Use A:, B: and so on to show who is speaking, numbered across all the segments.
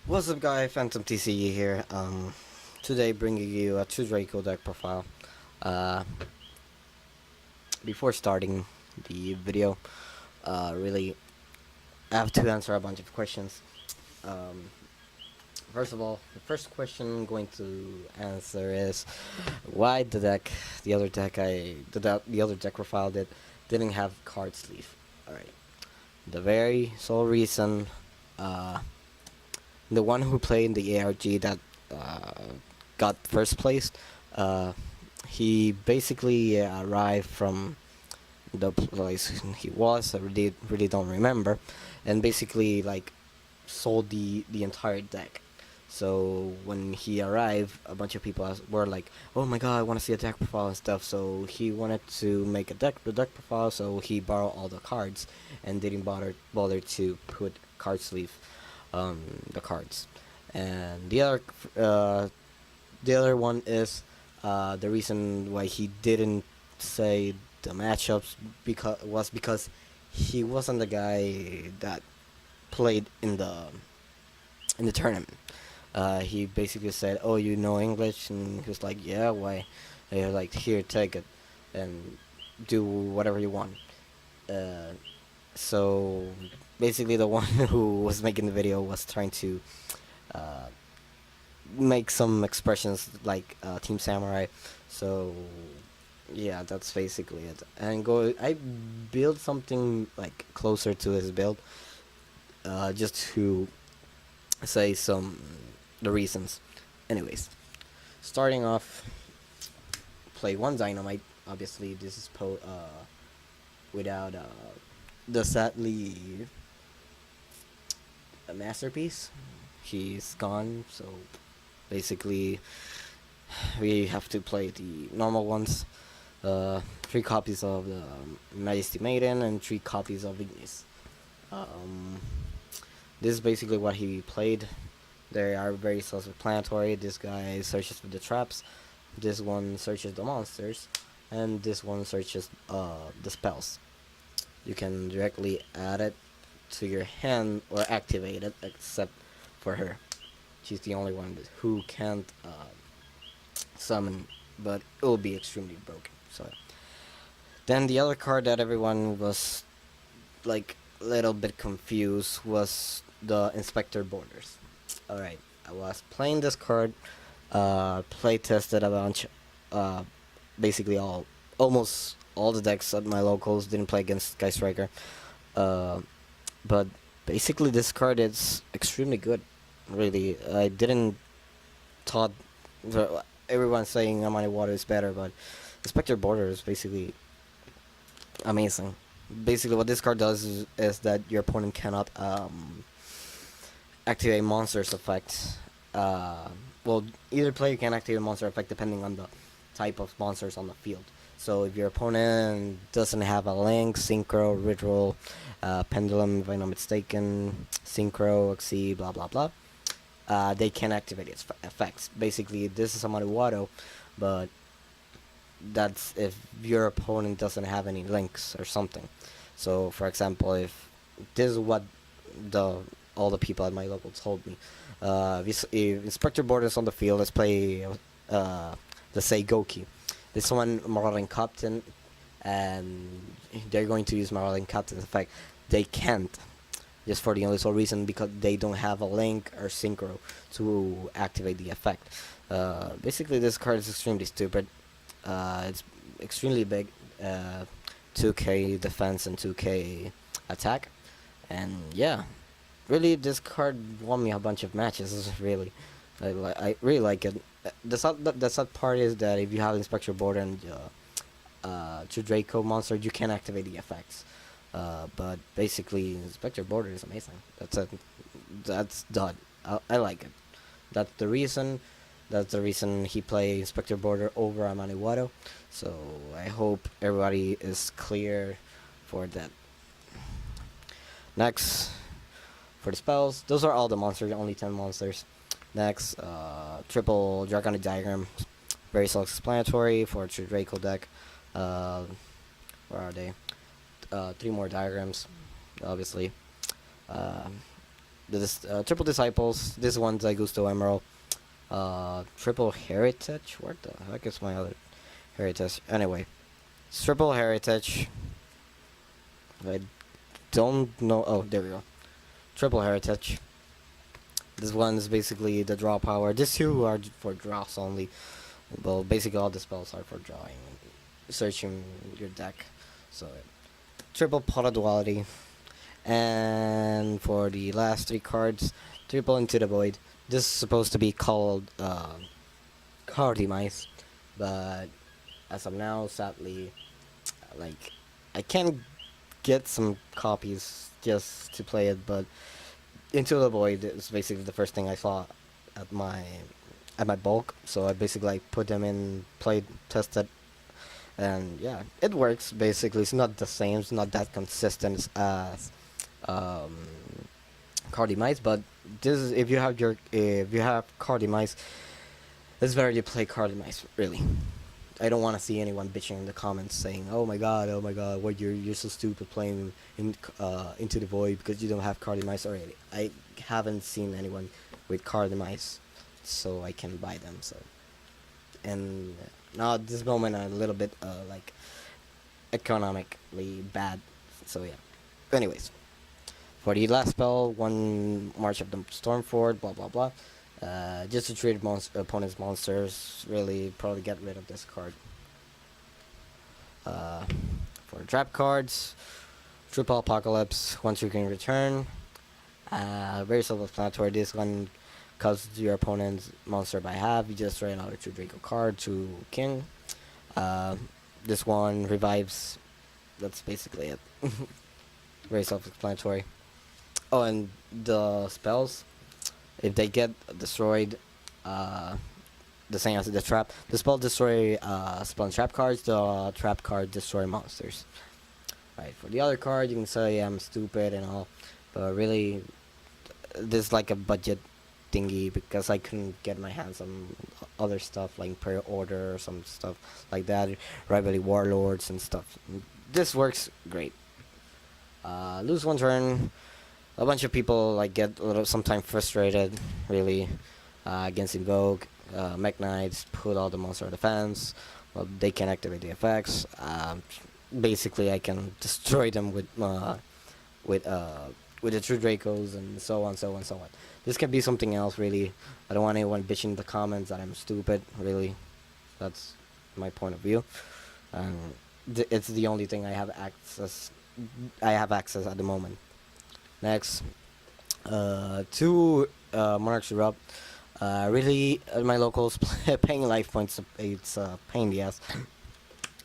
A: What's up, guy? Phantom TCE here. Today bringing you a 2 Draco deck profile. Uh, Before starting the video, really, I have to answer a bunch of questions. Um, First of all, the first question I'm going to answer is why the other deck profile didn't have card sleeve. All right, the very sole reason, uh, the one who played in the ARG that uh, got first place, uh, he basically arrived from the place he was. I really don't remember, and basically like sold the entire deck. So when he arrived, a bunch of people were like, "Oh my god, I want to see a deck profile and stuff." So he wanted to make the deck profile. So he borrowed all the cards and didn't bother to put card sleeve the cards. And the other one is the reason why he didn't say the matchups because he wasn't the guy that played in the tournament. He basically said, "Oh, you know English," and he was like, "Yeah, why?" And you're like, "Here, take it, and do whatever you want." Uh, so basically, the one who was making the video was trying to uh, make some expressions like Team Samurai. So yeah, that's basically it. And I built something like closer to his build, just to say some the reasons. Anyways, starting off, play one dynamite. Obviously, this is without the sadly a masterpiece. He's gone, so basically we have to play the normal ones. 3 copies of the Majesty Maiden and 3 copies of Ignis. Um, this is basically what he played. They are very self-explanatory. This guy searches for the traps. This one searches the monsters, and this one searches the spells. You can directly add it to your hand or activate it, except for her. She's the only one who can't summon, but it will be extremely broken. So then the other card that everyone was like a little bit confused was the Inspector Borders. Alright, I was playing this card, play tested a bunch, uh, basically almost all the decks at my locals didn't play against Sky Striker, uh, but basically this card is extremely good, really. I didn't thought, everyone's saying Amani Water is better, but Inspector Border is basically amazing. Basically what this card does is that your opponent cannot activate monsters effect. Well, either player can activate a monster effect depending on the type of monsters on the field. So if your opponent doesn't have a Link, Synchro, Ritual, Pendulum, if I'm not mistaken, Synchro, Xyz, blah blah blah, they can activate its effects. Basically, this is a Mariwato, but that's if your opponent doesn't have any links or something. So, for example, if this is what the all the people at my level told me, if Inspector Borders on the field, let's play, let's say Goki. This one Marauding Captain, and they're going to use Marauding Captain's effect. They can't, just for the only sole reason because they don't have a link or synchro to activate the effect. Basically, this card is extremely stupid. It's extremely big, 2k defense and 2k attack, and yeah, really this card won me a bunch of matches. Really, I really like it. The sad part is that if you have Inspector Border and two Draco monster, you can activate the effects. But basically, Inspector Border is amazing. That's it. That's done. I like it. That's the reason. That's the reason he played Inspector Border over Amaniwado. So I hope everybody is clear for that. Next, for the spells, those are all the monsters, only 10 monsters. Next, triple Draconic Diagram, very self-explanatory for a Draco deck. Where are they? 3 more diagrams, obviously. this triple disciples. This one's Augusto Emerald. Triple heritage. What the heck is my other heritage? Anyway, it's triple heritage. I don't know. Oh, there we go. Triple heritage. This one is basically the draw power. These two are for draws only. Well, basically all the spells are for drawing and searching your deck. So, triple pot duality. And for the last three cards, triple into the void. This is supposed to be called card demise, but as of now, sadly, like I can get some copies just to play it, but into the void is basically the first thing I saw at my bulk. So I basically like put them in, played, tested, and yeah, it works. Basically, it's not the same. It's not that consistent as um, card demise, but this is if you have card demise, it's better you play card demise. Really, I don't want to see anyone bitching in the comments saying, oh my god, what you're so stupid playing into the void because you don't have card demise already. I haven't seen anyone with card demise, so I can buy them. So, and now at this moment I'm a little bit like economically bad. So yeah. Anyways, for the last spell, one March of the Stormford, blah blah blah. Just to treat opponent's monsters, really probably get rid of this card. For trap cards, triple apocalypse, once you can return. Very self-explanatory. This one causes your opponent's monster by half. You just draw another 2 Draco card to king. This one revives. That's basically it. Very self-explanatory. Oh, and the spells, if they get destroyed, the same as the trap, the spell destroy spell and trap cards, the trap card destroy monsters. Right, for the other card, you can say I'm stupid and all, but really, this is like a budget thingy because I couldn't get my hands on other stuff like Imperial Order or some stuff like that, Rivalry Warlords and stuff. This works great. Lose one turn. A bunch of people like get a little sometimes frustrated, really, against Invoke, Mech Knights, put all the monster on defense. Well, they can activate the effects. Basically, I can destroy them with the true Dracos and so on, so on, so on. This can be something else, really. I don't want anyone bitching in the comments that I'm stupid. Really, that's my point of view. It's the only thing I have access. I have access at the moment. Next, two Monarchs Erupt. Really, my locals paying life points. It's a pain in the ass.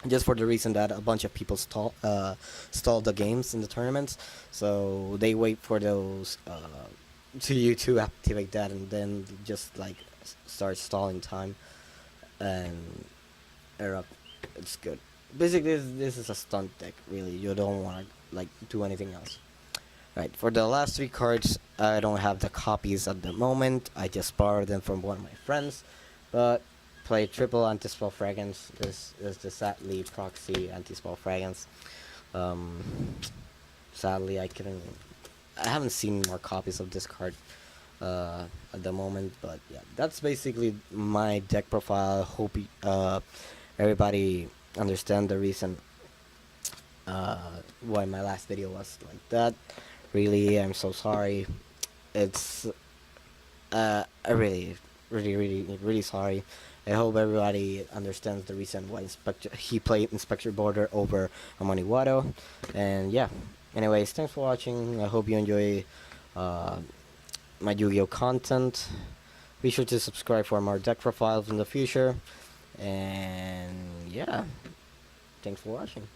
A: Just for the reason that a bunch of people stall the games in the tournaments, so they wait for those to activate that, and then just like start stalling time and erupt. It's good. Basically, this is a stunt deck. Really, you don't want to like do anything else. Right, for the last 3 cards, I don't have the copies at the moment. I just borrowed them from one of my friends, but play triple anti-spell fragrance. This is the sadly proxy anti-spell fragrance. Sadly, I haven't seen more copies of this card at the moment, but yeah, that's basically my deck profile. Hope everybody understand the reason why my last video was like that. Really, I'm so sorry. It's I really sorry. I hope everybody understands the reason why he played Inspector Border over Amani Wado. And yeah, anyways, thanks for watching. I hope you enjoy my Yu-Gi-Oh content. Be sure to subscribe for more deck profiles in the future. And yeah, thanks for watching.